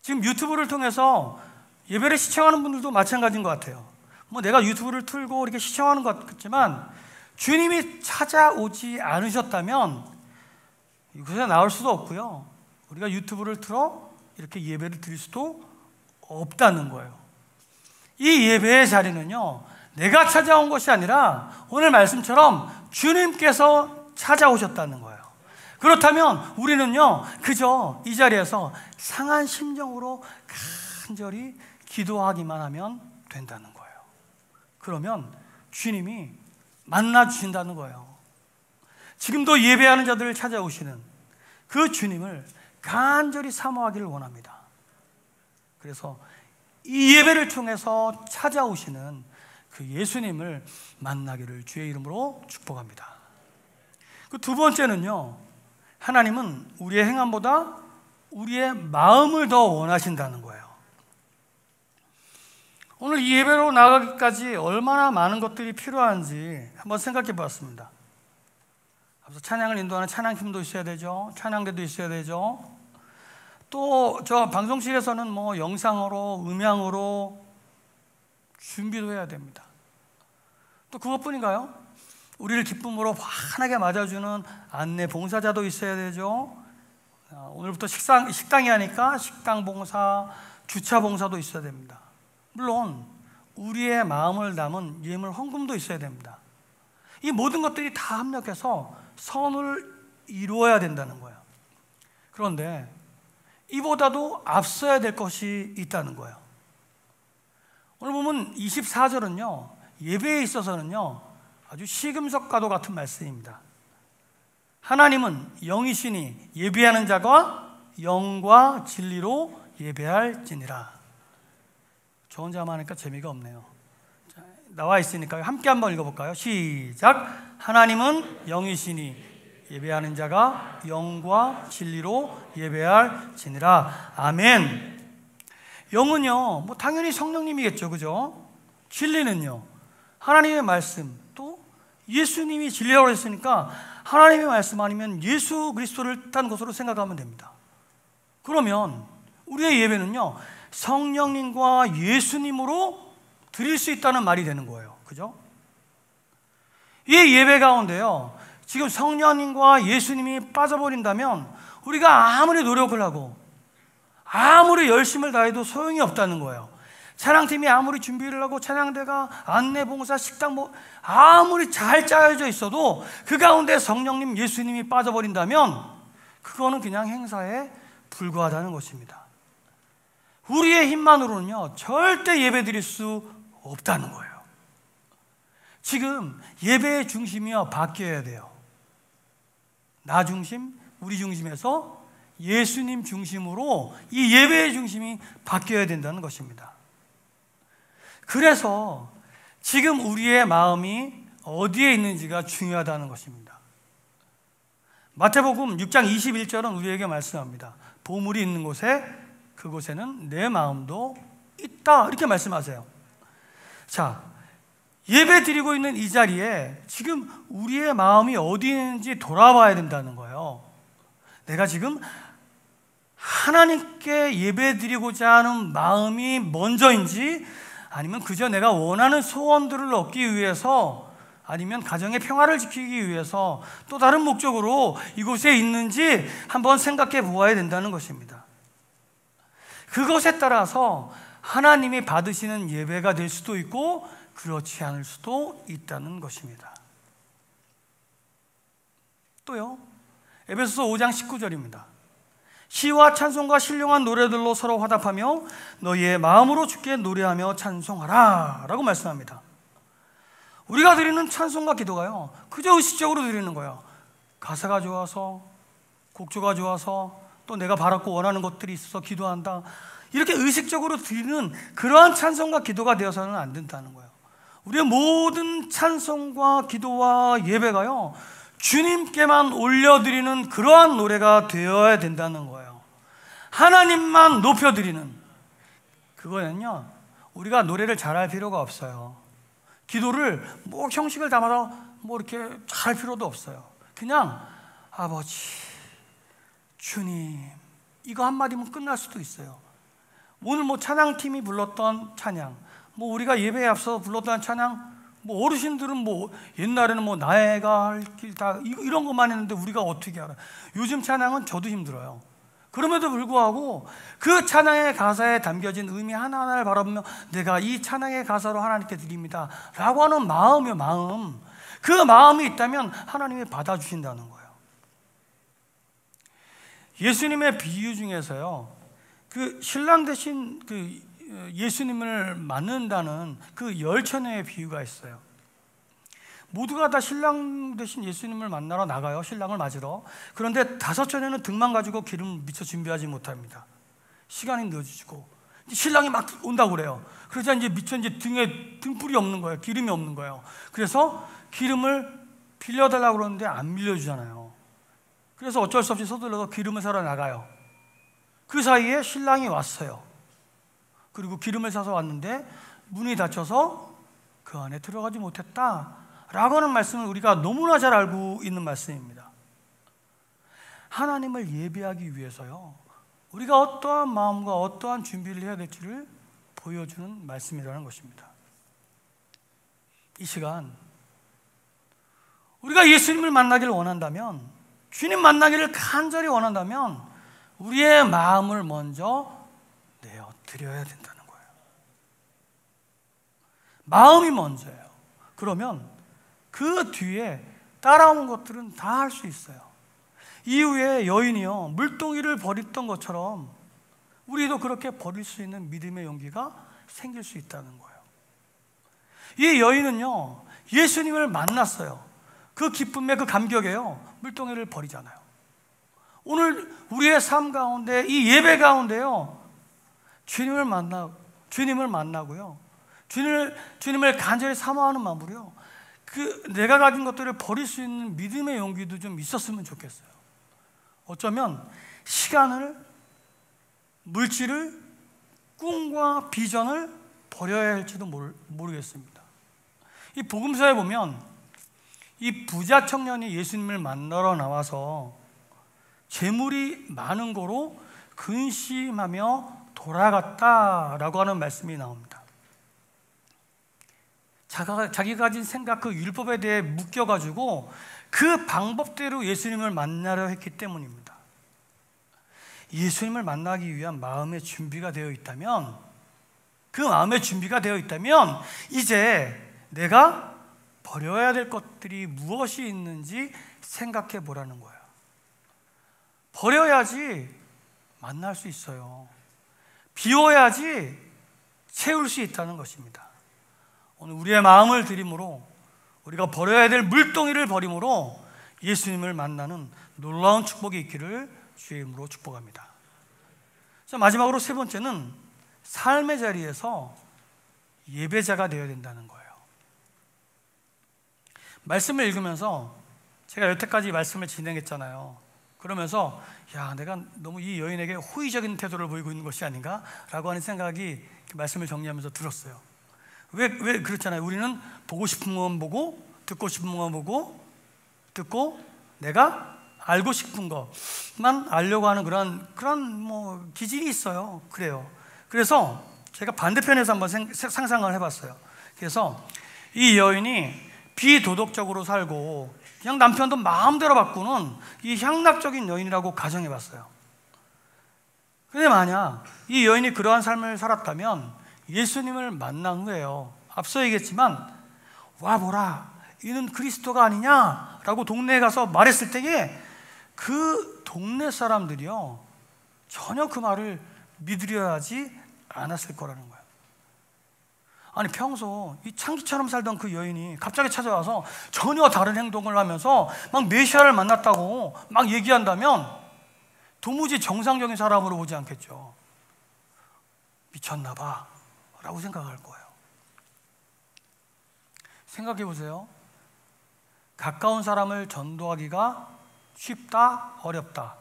지금 유튜브를 통해서 예배를 시청하는 분들도 마찬가지인 것 같아요. 뭐 내가 유튜브를 틀고 이렇게 시청하는 것 같지만 주님이 찾아오지 않으셨다면 이곳에 나올 수도 없고요, 우리가 유튜브를 틀어 이렇게 예배를 드릴 수도 없다는 거예요. 이 예배의 자리는요, 내가 찾아온 것이 아니라 오늘 말씀처럼 주님께서 찾아오셨다는 거예요. 그렇다면 우리는요, 그저 이 자리에서 상한 심정으로 간절히 기도하기만 하면 된다는 거예요. 그러면 주님이 만나 주신다는 거예요. 지금도 예배하는 자들을 찾아오시는 그 주님을 간절히 사모하기를 원합니다. 그래서 이 예배를 통해서 찾아오시는 그 예수님을 만나기를 주의 이름으로 축복합니다. 그 두 번째는요, 하나님은 우리의 행함보다 우리의 마음을 더 원하신다는 거예요. 오늘 이 예배로 나가기까지 얼마나 많은 것들이 필요한지 한번 생각해 보았습니다. 앞서 찬양을 인도하는 찬양팀도 있어야 되죠. 찬양대도 있어야 되죠. 또 저 방송실에서는 뭐 영상으로, 음향으로 준비도 해야 됩니다. 또 그것뿐인가요? 우리를 기쁨으로 환하게 맞아주는 안내 봉사자도 있어야 되죠. 오늘부터 식당이 하니까 식당 봉사, 주차 봉사도 있어야 됩니다. 물론 우리의 마음을 담은 예물 헌금도 있어야 됩니다. 이 모든 것들이 다 합력해서 선을 이루어야 된다는 거예요. 그런데 이보다도 앞서야 될 것이 있다는 거예요. 오늘 보면 24절은요, 예배에 있어서는요 아주 시금석과도 같은 말씀입니다. 하나님은 영이시니 예배하는 자가 영과 진리로 예배할지니라. 저 혼자만 하니까 재미가 없네요. 자, 나와 있으니까 함께 한번 읽어볼까요? 시작. 하나님은 영이시니 예배하는 자가 영과 진리로 예배할지니라. 아멘. 영은요, 뭐 당연히 성령님이겠죠, 그죠? 진리는요, 하나님의 말씀, 또 예수님이 진리라고 했으니까 하나님의 말씀 아니면 예수 그리스도를 뜻한 것으로 생각하면 됩니다. 그러면 우리의 예배는요, 성령님과 예수님으로 드릴 수 있다는 말이 되는 거예요. 그죠? 이 예배 가운데요, 지금 성령님과 예수님이 빠져버린다면 우리가 아무리 노력을 하고 아무리 열심을 다해도 소용이 없다는 거예요. 찬양팀이 아무리 준비를 하고 찬양대가 안내 봉사, 식당 아무리 잘 짜여져 있어도 그 가운데 성령님, 예수님이 빠져버린다면 그거는 그냥 행사에 불과하다는 것입니다. 우리의 힘만으로는요 절대 예배 드릴 수 없다는 거예요. 지금 예배의 중심이요 바뀌어야 돼요. 나 중심, 우리 중심에서 예수님 중심으로 이 예배의 중심이 바뀌어야 된다는 것입니다. 그래서 지금 우리의 마음이 어디에 있는지가 중요하다는 것입니다. 마태복음 6장 21절은 우리에게 말씀합니다. 보물이 있는 곳에 그곳에는 내 마음도 있다, 이렇게 말씀하세요. 자, 예배 드리고 있는 이 자리에 지금 우리의 마음이 어디 있는지 돌아봐야 된다는 거예요. 내가 지금 하나님께 예배 드리고자 하는 마음이 먼저인지, 아니면 그저 내가 원하는 소원들을 얻기 위해서, 아니면 가정의 평화를 지키기 위해서 또 다른 목적으로 이곳에 있는지 한번 생각해 보아야 된다는 것입니다. 그것에 따라서 하나님이 받으시는 예배가 될 수도 있고 그렇지 않을 수도 있다는 것입니다. 또요, 에베소서 5장 19절입니다. 시와 찬송과 신령한 노래들로 서로 화답하며 너희의 마음으로 주께 노래하며 찬송하라 라고 말씀합니다. 우리가 드리는 찬송과 기도가요, 그저 의식적으로 드리는 거예요. 가사가 좋아서, 곡조가 좋아서, 또 내가 바랐고 원하는 것들이 있어서 기도한다, 이렇게 의식적으로 드리는 그러한 찬송과 기도가 되어서는 안 된다는 거예요. 우리의 모든 찬송과 기도와 예배가요, 주님께만 올려드리는 그러한 노래가 되어야 된다는 거예요. 하나님만 높여드리는, 그거는요, 우리가 노래를 잘할 필요가 없어요. 기도를 뭐 형식을 담아서 뭐 이렇게 잘할 필요도 없어요. 그냥 아버지, 주님, 이거 한마디면 끝날 수도 있어요. 오늘 뭐 찬양팀이 불렀던 찬양, 뭐 우리가 예배에 앞서 불렀던 찬양, 뭐 어르신들은 뭐 옛날에는 뭐 나의 갈 길 다 이런 것만 했는데 우리가 어떻게 알아요? 요즘 찬양은 저도 힘들어요. 그럼에도 불구하고 그 찬양의 가사에 담겨진 의미 하나하나를 바라보며 내가 이 찬양의 가사로 하나님께 드립니다 라고 하는 마음이요, 마음. 그 마음이 있다면 하나님이 받아주신다는 거예요. 예수님의 비유 중에서요, 그 신랑 대신 그 예수님을 맞는다는 그 열처녀의 비유가 있어요. 모두가 다 신랑 대신 예수님을 만나러 나가요, 신랑을 맞으러. 그런데 5처녀는 등만 가지고 기름을 미처 준비하지 못합니다. 시간이 늦어지고 신랑이 막 온다고 그래요. 그러자 이제 미처 이제 등에 등불이 없는 거예요, 기름이 없는 거예요. 그래서 기름을 빌려달라고 그러는데 안 빌려주잖아요. 그래서 어쩔 수 없이 서둘러서 기름을 사러 나가요. 그 사이에 신랑이 왔어요. 그리고 기름을 사서 왔는데 문이 닫혀서 그 안에 들어가지 못했다 라고 하는 말씀을 우리가 너무나 잘 알고 있는 말씀입니다. 하나님을 예배하기 위해서요, 우리가 어떠한 마음과 어떠한 준비를 해야 될지를 보여주는 말씀이라는 것입니다. 이 시간 우리가 예수님을 만나기를 원한다면, 주님 만나기를 간절히 원한다면 우리의 마음을 먼저 내어드려야 된다는 거예요. 마음이 먼저예요. 그러면 그 뒤에 따라오는 것들은 다 할 수 있어요. 이후에 여인이요, 물동이를 버렸던 것처럼 우리도 그렇게 버릴 수 있는 믿음의 용기가 생길 수 있다는 거예요. 이 여인은요, 예수님을 만났어요. 그 기쁨에, 그 감격에요, 물동이를 버리잖아요. 오늘 우리의 삶 가운데, 이 예배 가운데요, 주님을 만나고요, 주님을 간절히 사모하는 마음으로요, 그 내가 가진 것들을 버릴 수 있는 믿음의 용기도 좀 있었으면 좋겠어요. 어쩌면 시간을, 물질을, 꿈과 비전을 버려야 할지도 모르겠습니다. 이 복음서에 보면 이 부자 청년이 예수님을 만나러 나와서 재물이 많은 거로 근심하며 돌아갔다라고 하는 말씀이 나옵니다. 자기가 가진 생각, 그 율법에 대해 묶여가지고 그 방법대로 예수님을 만나려 했기 때문입니다. 예수님을 만나기 위한 마음의 준비가 되어 있다면, 그 마음의 준비가 되어 있다면 이제 내가 버려야 될 것들이 무엇이 있는지 생각해 보라는 거예요. 버려야지 만날 수 있어요. 비워야지 채울 수 있다는 것입니다. 오늘 우리의 마음을 들임으로, 우리가 버려야 될 물동이를 버림으로 예수님을 만나는 놀라운 축복이 있기를 주의 이름으로 축복합니다. 자, 마지막으로 세 번째는 삶의 자리에서 예배자가 되어야 된다는 거예요. 말씀을 읽으면서 제가 여태까지 말씀을 진행했잖아요. 그러면서 내가 너무 이 여인에게 호의적인 태도를 보이고 있는 것이 아닌가 라고 하는 생각이 말씀을 정리하면서 들었어요. 왜 그렇잖아요. 우리는 보고 싶은 것만 보고, 듣고 싶은 것만 보고, 듣고 내가 알고 싶은 것만 알려고 하는 그런 뭐 기질이 있어요. 그래요. 그래서 제가 반대편에서 한번 상상을 해봤어요. 그래서 이 여인이 비도덕적으로 살고 그냥 남편도 마음대로 바꾸는 이 향락적인 여인이라고 가정해봤어요. 근데 만약 이 여인이 그러한 삶을 살았다면 예수님을 만난 후에요, 앞서 얘기했지만 와보라, 이는 그리스도가 아니냐라고 동네에 가서 말했을 때에 그 동네 사람들이요 전혀 그 말을 믿으려 하지 않았을 거라는 거예요. 아니 평소 이 창기처럼 살던 그 여인이 갑자기 찾아와서 전혀 다른 행동을 하면서 막 메시아를 만났다고 막 얘기한다면 도무지 정상적인 사람으로 보지 않겠죠. 미쳤나 봐 라고 생각할 거예요. 생각해 보세요. 가까운 사람을 전도하기가 쉽다, 어렵다?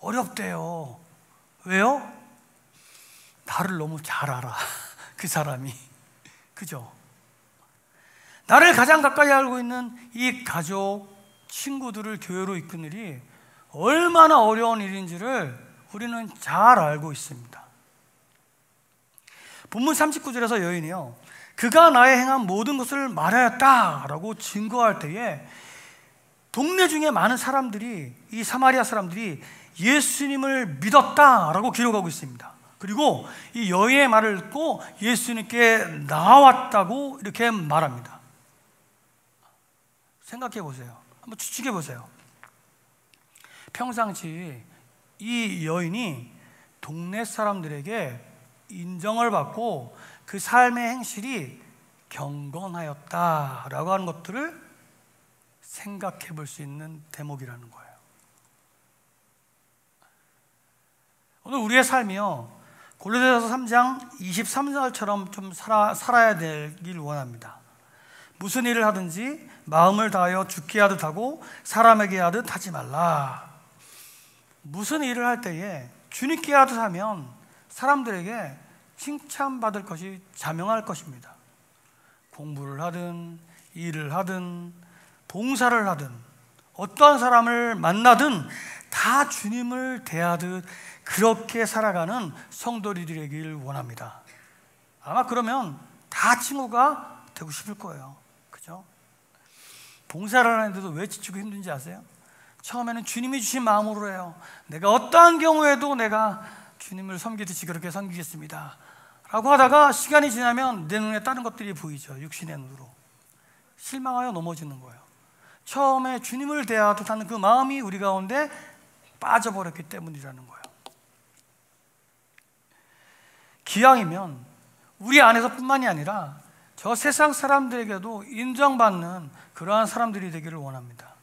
어렵대요. 왜요? 나를 너무 잘 알아. 그 사람이. 그죠? 나를 가장 가까이 알고 있는 이 가족, 친구들을 교회로 이끄는 일이 얼마나 어려운 일인지를 우리는 잘 알고 있습니다. 본문 39절에서 여인이요, 그가 나의 행한 모든 것을 말하였다라고 증거할 때에 동네 중에 많은 사람들이, 이 사마리아 사람들이 예수님을 믿었다라고 기록하고 있습니다. 그리고 이 여인의 말을 듣고 예수님께 나왔다고 이렇게 말합니다. 생각해 보세요. 한번 추측해 보세요. 평상시 이 여인이 동네 사람들에게 인정을 받고 그 삶의 행실이 경건하였다라고 하는 것들을 생각해 볼 수 있는 대목이라는 거예요. 오늘 우리의 삶이요, 골로새서 3장 23절처럼 좀 살아야 되길 원합니다. 무슨 일을 하든지 마음을 다하여 주께 하듯 하고 사람에게 하듯 하지 말라. 무슨 일을 할 때에 주님께 하듯 하면 사람들에게 칭찬받을 것이 자명할 것입니다. 공부를 하든 일을 하든 봉사를 하든 어떠한 사람을 만나든 다 주님을 대하듯 그렇게 살아가는 성도들이 되길 원합니다. 아마 그러면 다 친구가 되고 싶을 거예요. 그죠? 봉사를 하는데도 왜 지치고 힘든지 아세요? 처음에는 주님이 주신 마음으로 해요. 내가 어떠한 경우에도 내가 주님을 섬기듯이 그렇게 섬기겠습니다 라고 하다가 시간이 지나면 내 눈에 다른 것들이 보이죠. 육신의 눈으로. 실망하여 넘어지는 거예요. 처음에 주님을 대하듯 하는 그 마음이 우리 가운데 빠져버렸기 때문이라는 거예요. 기왕이면 우리 안에서뿐만이 아니라 저 세상 사람들에게도 인정받는 그러한 사람들이 되기를 원합니다.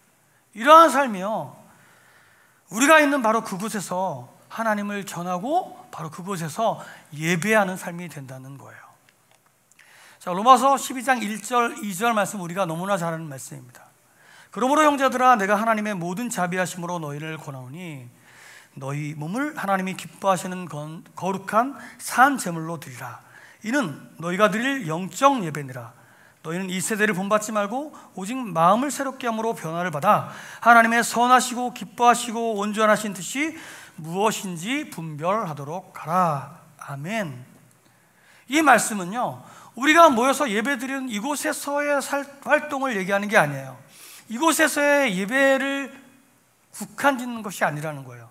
이러한 삶이요, 우리가 있는 바로 그곳에서 하나님을 전하고 바로 그곳에서 예배하는 삶이 된다는 거예요. 자, 로마서 12장 1절 2절 말씀 우리가 너무나 잘 아는 말씀입니다. 그러므로 형제들아, 내가 하나님의 모든 자비하심으로 너희를 권하오니 너희 몸을 하나님이 기뻐하시는 거룩한 산 제물로 드리라. 이는 너희가 드릴 영적 예배니라. 너희는 이 세대를 본받지 말고 오직 마음을 새롭게 함으로 변화를 받아 하나님의 선하시고 기뻐하시고 온전하신 뜻이 무엇인지 분별하도록 하라. 아멘. 이 말씀은요, 우리가 모여서 예배드리는 이곳에서의 활동을 얘기하는 게 아니에요. 이곳에서의 예배를 국한 짓는 것이 아니라는 거예요.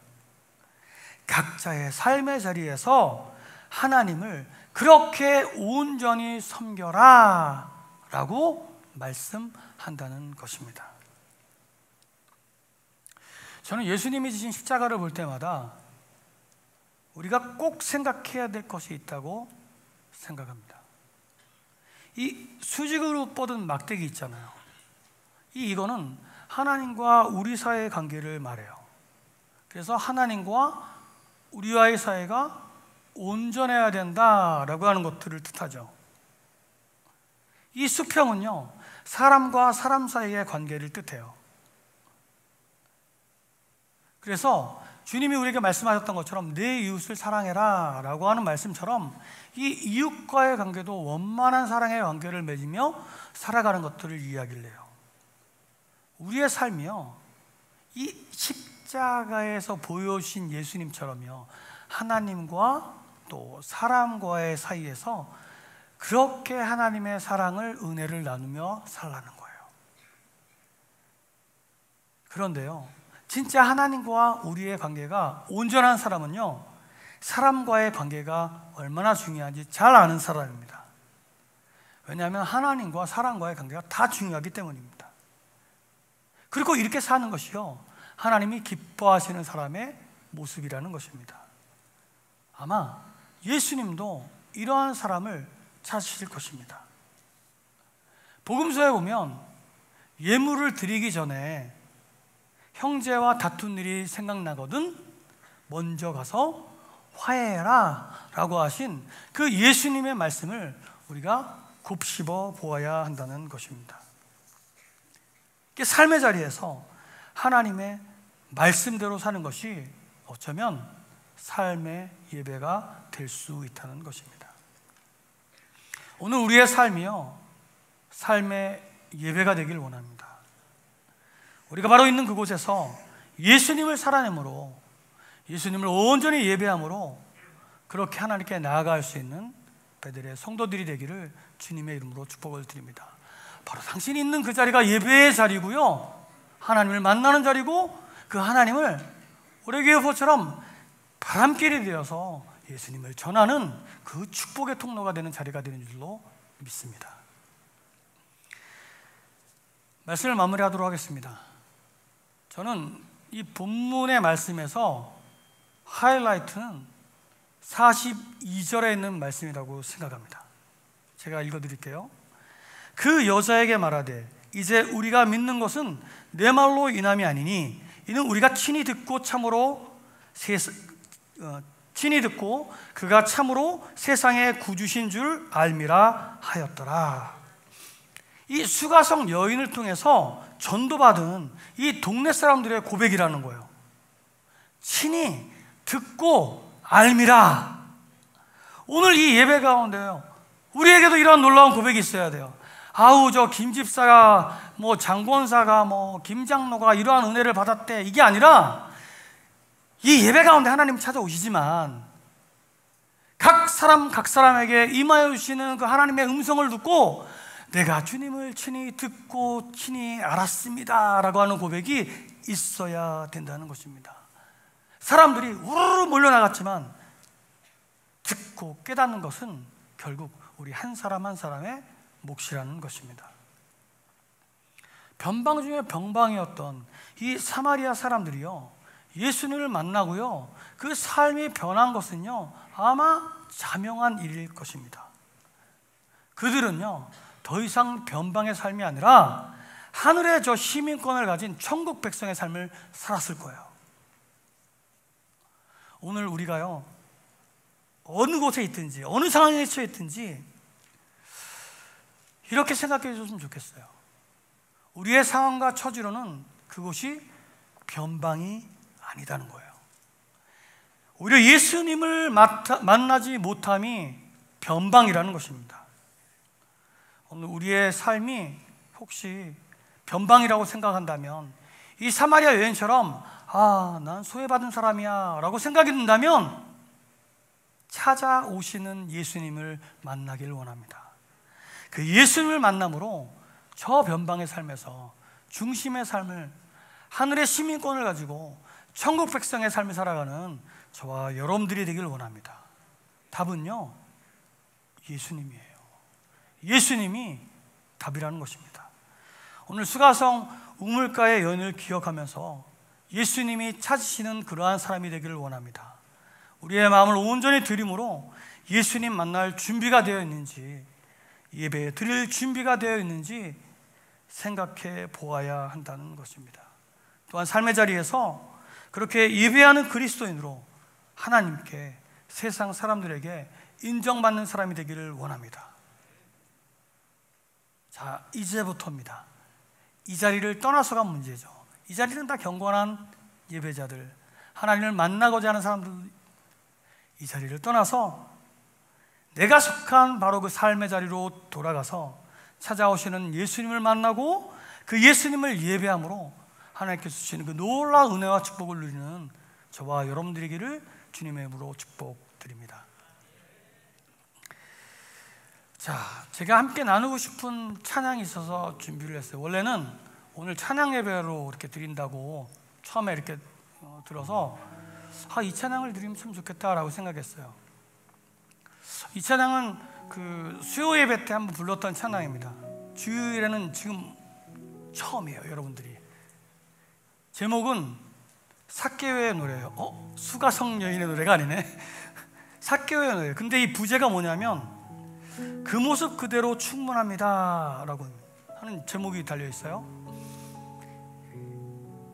각자의 삶의 자리에서 하나님을 그렇게 온전히 섬겨라 라고 말씀한다는 것입니다. 저는 예수님이 지신 십자가를 볼 때마다 우리가 꼭 생각해야 될 것이 있다고 생각합니다. 이 수직으로 뻗은 막대기 있잖아요. 이거는 하나님과 우리 사이의 관계를 말해요. 그래서 하나님과 우리와의 사이가 온전해야 된다라고 하는 것들을 뜻하죠. 이 수평은요, 사람과 사람 사이의 관계를 뜻해요. 그래서 주님이 우리에게 말씀하셨던 것처럼 내 이웃을 사랑해라 라고 하는 말씀처럼 이 이웃과의 관계도 원만한 사랑의 관계를 맺으며 살아가는 것들을 이야기를 해요. 우리의 삶이요, 이 십자가에서 보여주신 예수님처럼요, 하나님과 또 사람과의 사이에서 그렇게 하나님의 사랑을, 은혜를 나누며 살라는 거예요. 그런데요, 진짜 하나님과 우리의 관계가 온전한 사람은요, 사람과의 관계가 얼마나 중요한지 잘 아는 사람입니다. 왜냐하면 하나님과 사람과의 관계가 다 중요하기 때문입니다. 그리고 이렇게 사는 것이요, 하나님이 기뻐하시는 사람의 모습이라는 것입니다. 아마 예수님도 이러한 사람을 찾으실 것입니다. 복음서에 보면 예물을 드리기 전에 형제와 다툰 일이 생각나거든 먼저 가서 화해해라 라고 하신 그 예수님의 말씀을 우리가 곱씹어 보아야 한다는 것입니다. 삶의 자리에서 하나님의 말씀대로 사는 것이 어쩌면 삶의 예배가 될 수 있다는 것입니다. 오늘 우리의 삶이요, 삶의 예배가 되길 원합니다. 우리가 바로 있는 그곳에서 예수님을 살아내므로, 예수님을 온전히 예배함으로 그렇게 하나님께 나아갈 수 있는 배들의 성도들이 되기를 주님의 이름으로 축복을 드립니다. 바로 당신이 있는 그 자리가 예배의 자리고요, 하나님을 만나는 자리고, 그 하나님을 오래기어처럼 바람길이 되어서 예수님을 전하는 그 축복의 통로가 되는 자리가 되는 줄로 믿습니다. 말씀을 마무리하도록 하겠습니다. 저는 이 본문의 말씀에서 하이라이트는 42절에 있는 말씀이라고 생각합니다. 제가 읽어드릴게요. 그 여자에게 말하되 이제 우리가 믿는 것은 내 말로 인함이 아니니 이는 우리가 친히 듣고 그가 참으로 세상의 구주신 줄 알미라 하였더라. 이 수가성 여인을 통해서 전도받은 이 동네 사람들의 고백이라는 거예요. 친히 듣고 알미라. 오늘 이 예배 가운데요, 우리에게도 이런 놀라운 고백이 있어야 돼요. 아우, 저 김집사가, 장권사가, 김장로가 이러한 은혜를 받았대, 이게 아니라 이 예배 가운데 하나님 찾아오시지만 각 사람에게 임하여 주시는 그 하나님의 음성을 듣고 내가 주님을 친히 듣고 친히 알았습니다 라고 하는 고백이 있어야 된다는 것입니다. 사람들이 우르르 몰려나갔지만 듣고 깨닫는 것은 결국 우리 한 사람 한 사람의 몫이라는 것입니다. 변방 중에 병방이었던 이 사마리아 사람들이요, 예수님을 만나고요, 그 삶이 변한 것은요, 아마 자명한 일일 것입니다. 그들은요, 더 이상 변방의 삶이 아니라 하늘의 저 시민권을 가진 천국 백성의 삶을 살았을 거예요. 오늘 우리가요, 어느 곳에 있든지 어느 상황에 처해 있든지 이렇게 생각해 줬으면 좋겠어요. 우리의 상황과 처지로는 그곳이 변방이 아니다는 거예요. 오히려 예수님을 만나지 못함이 변방이라는 것입니다. 오늘 우리의 삶이 혹시 변방이라고 생각한다면, 이 사마리아 여인처럼 난 소외받은 사람이야 라고 생각이 든다면 찾아오시는 예수님을 만나길 원합니다. 그 예수님을 만남으로 저 변방의 삶에서 중심의 삶을, 하늘의 시민권을 가지고 천국 백성의 삶을 살아가는 저와 여러분들이 되길 원합니다. 답은요, 예수님이에요. 예수님이 답이라는 것입니다. 오늘 수가성 우물가의 여인을 기억하면서 예수님이 찾으시는 그러한 사람이 되기를 원합니다. 우리의 마음을 온전히 드림으로 예수님 만날 준비가 되어 있는지, 예배 드릴 준비가 되어 있는지 생각해 보아야 한다는 것입니다. 또한 삶의 자리에서 그렇게 예배하는 그리스도인으로 하나님께, 세상 사람들에게 인정받는 사람이 되기를 원합니다. 자, 이제부터입니다. 이 자리를 떠나서가 문제죠. 이 자리는 다 경건한 예배자들, 하나님을 만나고자 하는 사람들, 이 자리를 떠나서 내가 속한 바로 그 삶의 자리로 돌아가서 찾아오시는 예수님을 만나고 그 예수님을 예배함으로 하나님께서 주시는 그 놀라운 은혜와 축복을 누리는 저와 여러분들이기를 주님의 이름으로 축복드립니다. 자, 제가 함께 나누고 싶은 찬양이 있어서 준비를 했어요. 원래는 오늘 찬양 예배로 이렇게 드린다고 처음에 이렇게 들어서 이 찬양을 드리면 참 좋겠다라고 생각했어요. 이 찬양은 그 수요 예배 때 한번 불렀던 찬양입니다. 주일에는 지금 처음이에요, 여러분들이. 제목은 삭개오의 노래예요. 수가성 여인의 노래가 아니네. 삭개오의 노래. 근데 이 부제가 뭐냐면 그 모습 그대로 충분합니다 라고 하는 제목이 달려 있어요.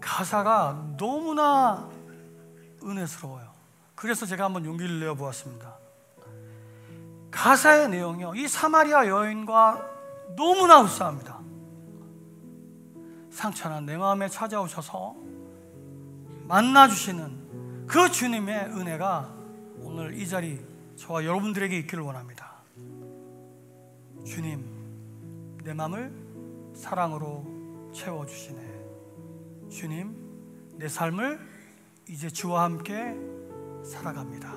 가사가 너무나 은혜스러워요. 그래서 제가 한번 용기를 내어 보았습니다. 가사의 내용이요, 이 사마리아 여인과 너무나 흡사합니다. 상처난 내 마음에 찾아오셔서 만나주시는 그 주님의 은혜가 오늘 이 자리 저와 여러분들에게 있기를 원합니다. 주님, 내 마음을 사랑으로 채워주시네. 주님, 내 삶을 이제 주와 함께 살아갑니다.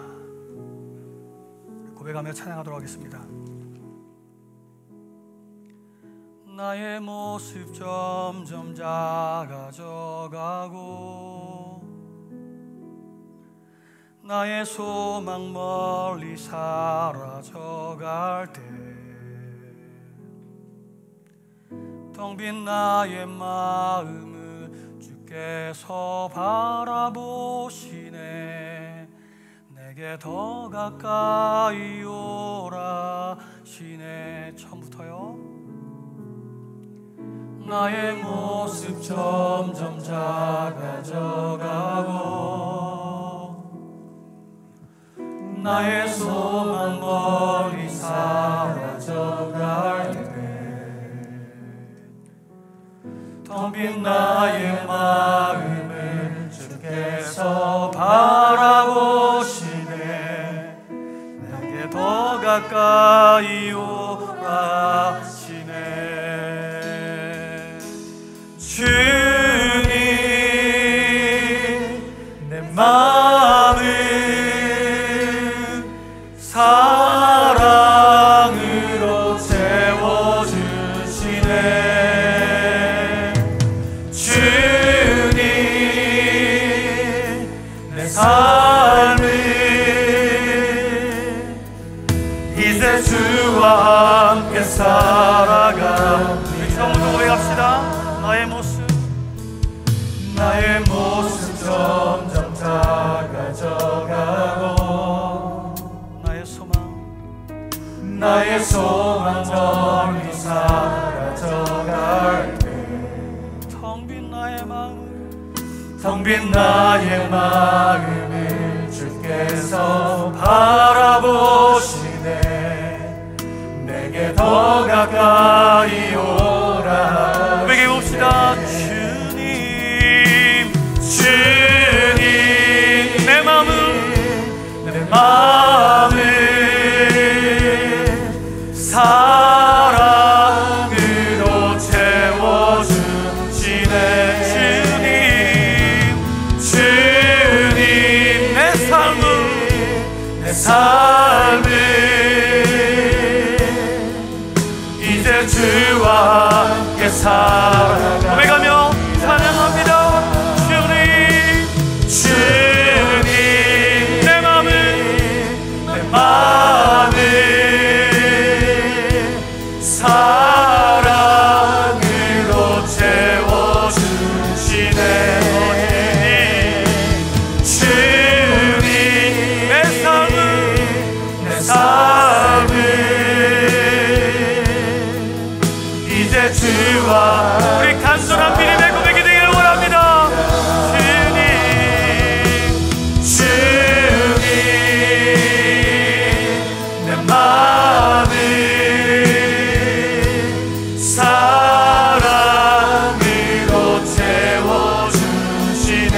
고백하며 찬양하도록 하겠습니다. 나의 모습 점점 작아져가고 나의 소망 멀리 사라져갈 때 텅 빈 나의 마음을 주께서 바라보시네. 내게 더 가까이 오라 시네. 처음부터요. 나의 모습 점점 작아져가고 나의 소망 멀리 사라져갈 때 텅 빈 나의 마음을 주께서 바라보시네. 내게 더 가까이 오라 시네. 주님, 내 마음을 사랑으로 채워주시네. 주님, 내 삶을 이제 주와 함께 살아가. 처음부터 고백합시다. 나의 모습 점점 작아져가고 나의 소망 멀리 사라져갈 때 텅 빈 나의 마음을 주께서 바라보시네. 내게 더 가까이 오라. 고백해 봅시다. 주님, 내 마음을 사랑으로 채워주시네. 주님, 내 삶을 이제 주와 함께 살아가. 고백하며 찬양합니다. 주님, 내 마음을 사랑으로 채워주시네. 주님, 내 삶을 이제 주와 우리 간절한 믿음의 고백이 되기를 원합니다. 내 마음을 사랑으로 채워주시네.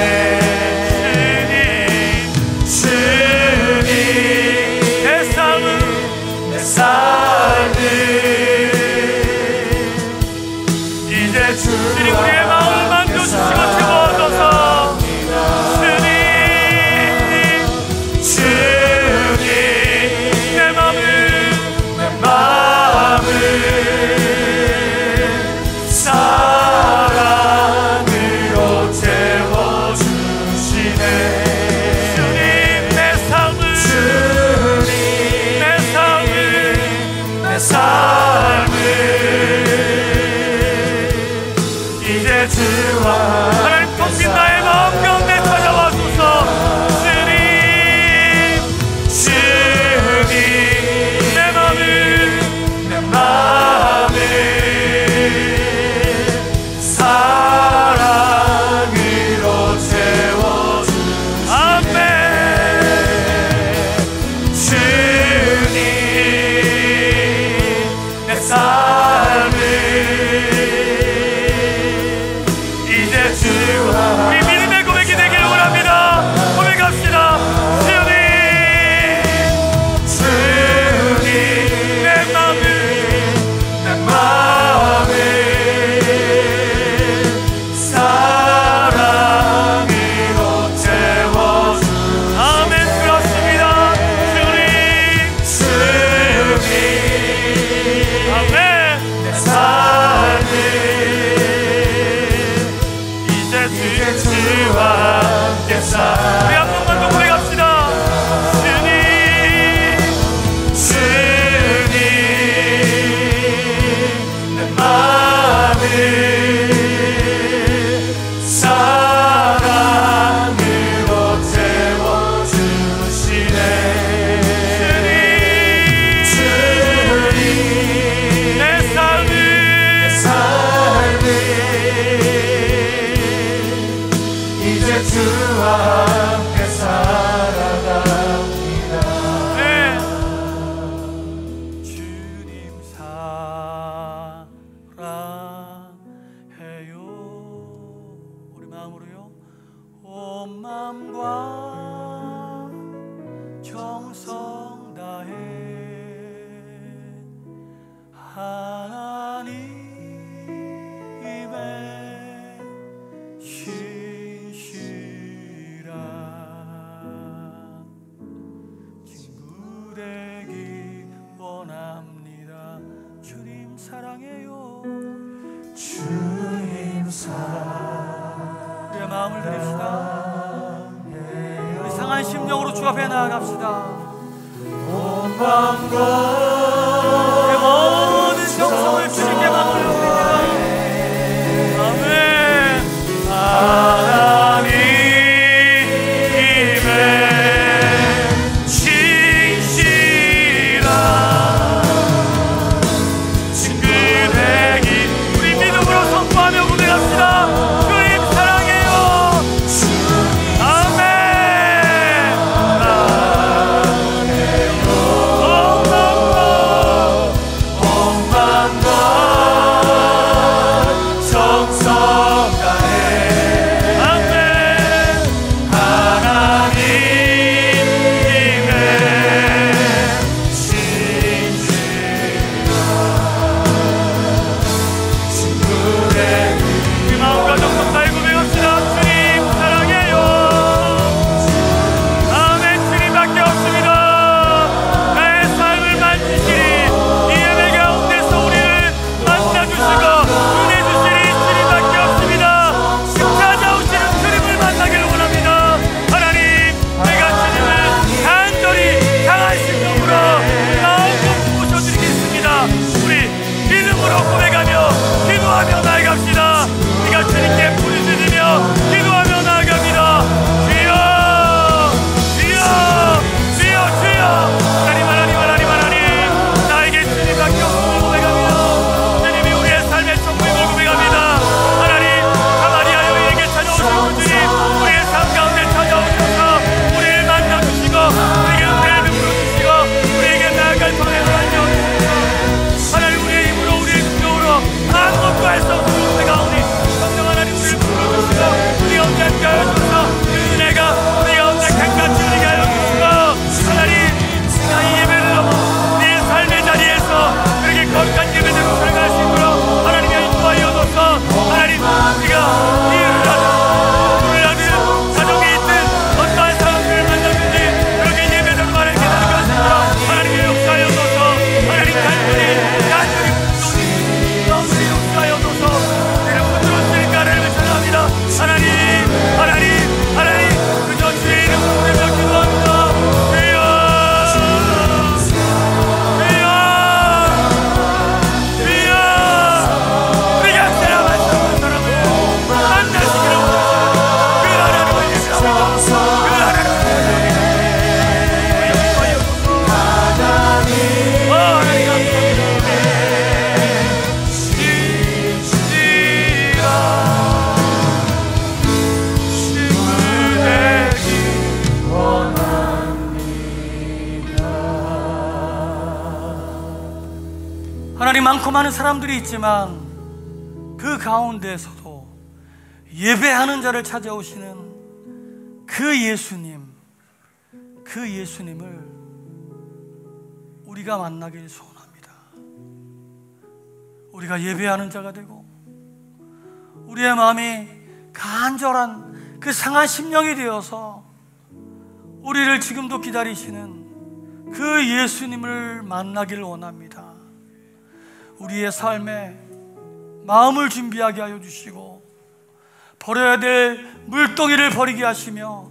주님, 내 삶을 이제 주님 삶을 이제 주와 우리 믿음의 고백이 되기를 원합니다. 고백합시다. 주님 내 마음을 사랑으로 채워주 아멘. 그렇습니다. 주님 아멘. 내 삶을 이제 주와 함께 살아 우리 한 번만 더 고백합시다. 주님 내 마음을 사랑으로 채워주시네 주님 내 삶을 이제 주와 함께 살아갑니다. 네. 주님 사랑해요. 우리 마음으로요. 온 마음과 정성 다해 하나님의 신실한 친구 되기 원합니다. 주님 사랑해요. 주님 우리의 마음을 드립시다. 우리 상한 심령으로 주 앞에 나아갑시다. 온 마음과 내 모든 정성을 주님께 맡겨드립니다. 아멘. 하나님의 신실한 친구 되기 우리 믿음으로 선포하며 고백합시다. 주님 사랑해요. 아멘. 온 마음과 하나님, 많고 많은 사람들이 있지만 그 가운데에서도 예배하는 자를 찾아오시는 그 예수님을 우리가 만나길 소원합니다. 우리가 예배하는 자가 되고 우리의 마음이 간절한 그 상한 심령이 되어서 우리를 지금도 기다리시는 그 예수님을 만나기를 원합니다. 우리의 삶에 마음을 준비하게 하여 주시고 버려야 될 물동이를 버리게 하시며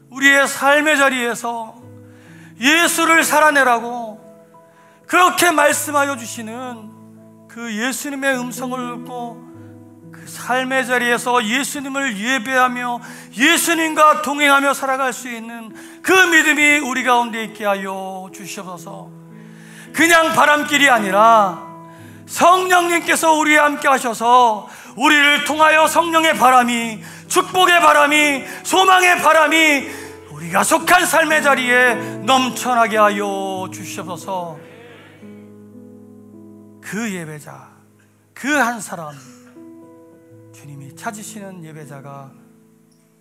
우리의 삶의 자리에서 예수를 살아내라고 그렇게 말씀하여 주시는 그 예수님의 음성을 듣고 그 삶의 자리에서 예수님을 예배하며 예수님과 동행하며 살아갈 수 있는 그 믿음이 우리 가운데 있게 하여 주시옵소서. 그냥 바람길이 아니라 성령님께서 우리와 함께 하셔서 우리를 통하여 성령의 바람이, 축복의 바람이, 소망의 바람이 우리가 속한 삶의 자리에 넘쳐나게 하여 주시옵소서. 그 예배자, 그 한 사람, 주님이 찾으시는 예배자가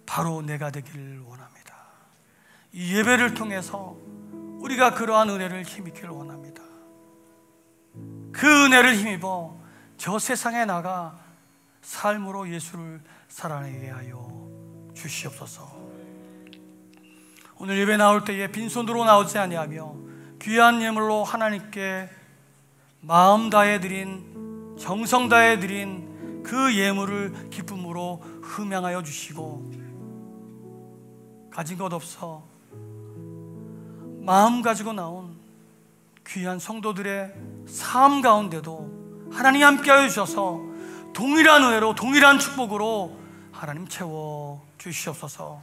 바로 내가 되기를 원합니다. 이 예배를 통해서 우리가 그러한 은혜를 힘입기를 원합니다. 그 은혜를 힘입어 저 세상에 나가 삶으로 예수를 살아내게 하여 주시옵소서. 오늘 예배 나올 때에 빈손으로 나오지 아니하며 귀한 예물로 하나님께 마음 다해 드린, 정성 다해 드린 그 예물을 기쁨으로 흠양하여 주시고, 가진 것 없어 마음 가지고 나온 귀한 성도들의 삶 가운데도 하나님 함께하여 주셔서 동일한 은혜로, 동일한 축복으로 하나님 채워 주시옵소서.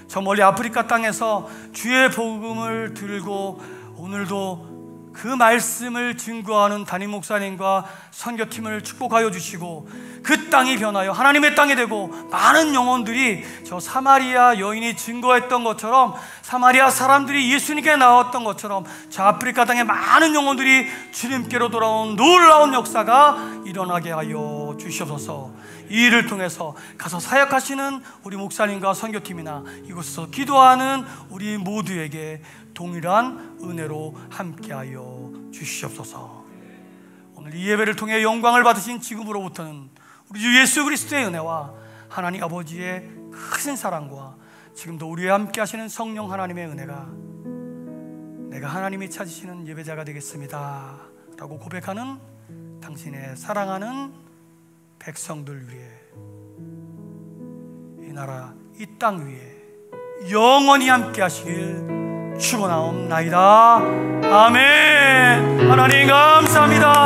저 멀리 아프리카 땅에서 주의 복음을 들고 오늘도 그 말씀을 증거하는 담임 목사님과 선교팀을 축복하여 주시고 그 땅이 변하여 하나님의 땅이 되고 많은 영혼들이 저 사마리아 여인이 증거했던 것처럼, 사마리아 사람들이 예수님께 나왔던 것처럼 저 아프리카 땅에 많은 영혼들이 주님께로 돌아온 놀라운 역사가 일어나게 하여 주시옵소서. 이 일을 통해서 가서 사역하시는 우리 목사님과 선교팀이나 이곳에서 기도하는 우리 모두에게 동일한 은혜로 함께하여 주시옵소서. 오늘 이 예배를 통해 영광을 받으신 지금으로부터는 우리 주 예수 그리스도의 은혜와 하나님 아버지의 크신 사랑과 지금도 우리와 함께 하시는 성령 하나님의 은혜가 내가 하나님이 찾으시는 예배자가 되겠습니다 라고 고백하는 당신의 사랑하는 백성들 위해, 이 나라 이 땅 위에 영원히 함께 하시길 축원하옵나이다. 아멘. 하나님 감사합니다.